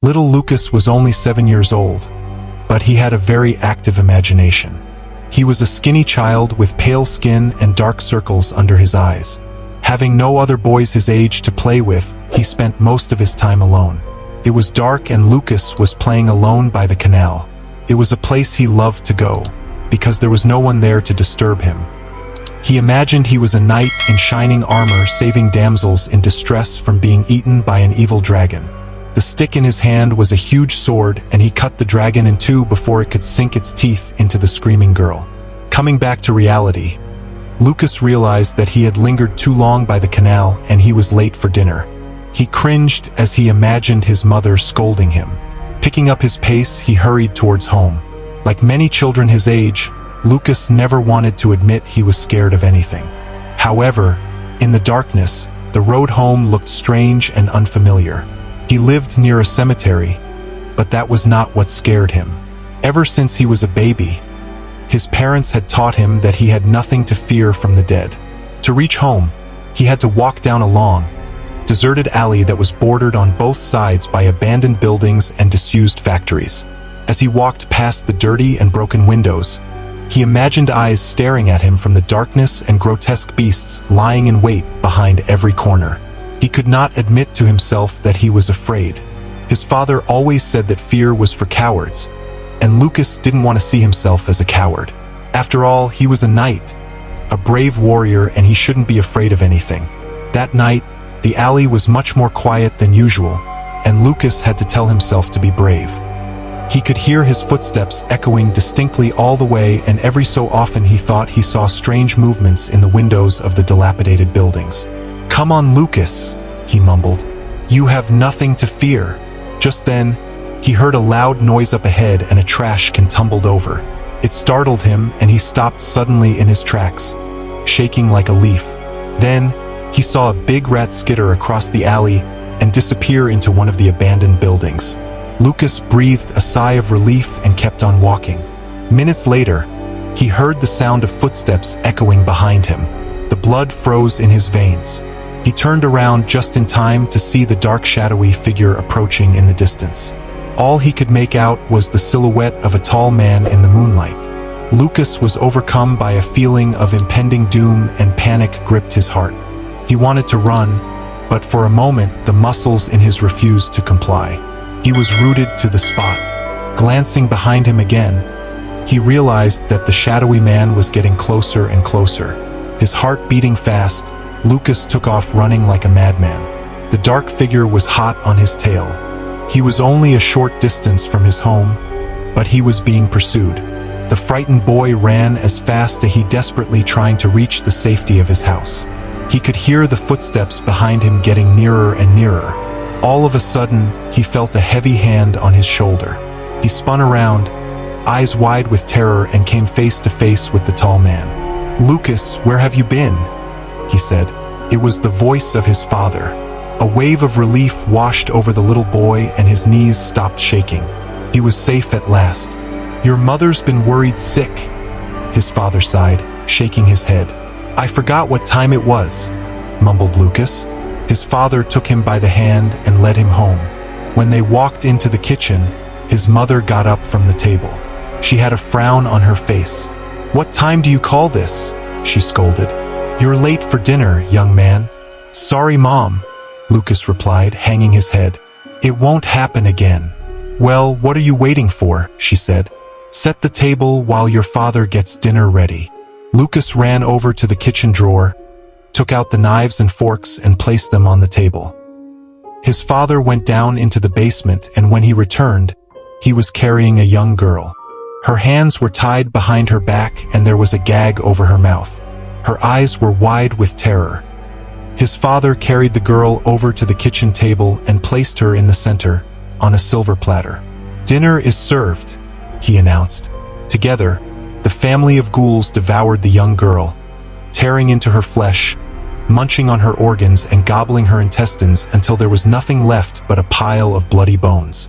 Little Lucas was only 7 years old, but he had a very active imagination. He was a skinny child with pale skin and dark circles under his eyes. Having no other boys his age to play with, he spent most of his time alone. It was dark and Lucas was playing alone by the canal. It was a place he loved to go, because there was no one there to disturb him. He imagined he was a knight in shining armor saving damsels in distress from being eaten by an evil dragon. The stick in his hand was a huge sword, and he cut the dragon in two before it could sink its teeth into the screaming girl. Coming back to reality, Lucas realized that he had lingered too long by the canal and he was late for dinner. He cringed as he imagined his mother scolding him. Picking up his pace, he hurried towards home. Like many children his age, Lucas never wanted to admit he was scared of anything. However, in the darkness, the road home looked strange and unfamiliar. He lived near a cemetery, but that was not what scared him. Ever since he was a baby, his parents had taught him that he had nothing to fear from the dead. To reach home, he had to walk down a long, deserted alley that was bordered on both sides by abandoned buildings and disused factories. As he walked past the dirty and broken windows, he imagined eyes staring at him from the darkness and grotesque beasts lying in wait behind every corner. He could not admit to himself that he was afraid. His father always said that fear was for cowards, and Lucas didn't want to see himself as a coward. After all, he was a knight, a brave warrior, and he shouldn't be afraid of anything. That night, the alley was much more quiet than usual, and Lucas had to tell himself to be brave. He could hear his footsteps echoing distinctly all the way, and every so often he thought he saw strange movements in the windows of the dilapidated buildings. "Come on, Lucas," he mumbled. "You have nothing to fear." Just then, he heard a loud noise up ahead and a trash can tumbled over. It startled him and he stopped suddenly in his tracks, shaking like a leaf. Then, he saw a big rat skitter across the alley and disappear into one of the abandoned buildings. Lucas breathed a sigh of relief and kept on walking. Minutes later, he heard the sound of footsteps echoing behind him. The blood froze in his veins. He turned around just in time to see the dark shadowy figure approaching in the distance. All he could make out was the silhouette of a tall man in the moonlight. Lucas was overcome by a feeling of impending doom and panic gripped his heart. He wanted to run, but for a moment the muscles in his refused to comply. He was rooted to the spot. Glancing behind him again, he realized that the shadowy man was getting closer and closer. His heart beating fast, Lucas took off running like a madman. The dark figure was hot on his tail. He was only a short distance from his home, but he was being pursued. The frightened boy ran as fast as he desperately trying to reach the safety of his house. He could hear the footsteps behind him getting nearer and nearer. All of a sudden, he felt a heavy hand on his shoulder. He spun around, eyes wide with terror, and came face to face with the tall man. "Lucas, where have you been?" he said. It was the voice of his father. A wave of relief washed over the little boy and his knees stopped shaking. He was safe at last. "Your mother's been worried sick," his father sighed, shaking his head. "I forgot what time it was," mumbled Lucas. His father took him by the hand and led him home. When they walked into the kitchen, his mother got up from the table. She had a frown on her face. "What time do you call this?" she scolded. "You're late for dinner, young man." "Sorry, Mom," Lucas replied, hanging his head. "It won't happen again." "Well, what are you waiting for?" she said. "Set the table while your father gets dinner ready." Lucas ran over to the kitchen drawer, took out the knives and forks and placed them on the table. His father went down into the basement, and when he returned, he was carrying a young girl. Her hands were tied behind her back and there was a gag over her mouth. Her eyes were wide with terror. His father carried the girl over to the kitchen table and placed her in the center, on a silver platter. "Dinner is served," he announced. Together, the family of ghouls devoured the young girl, tearing into her flesh, munching on her organs and gobbling her intestines until there was nothing left but a pile of bloody bones.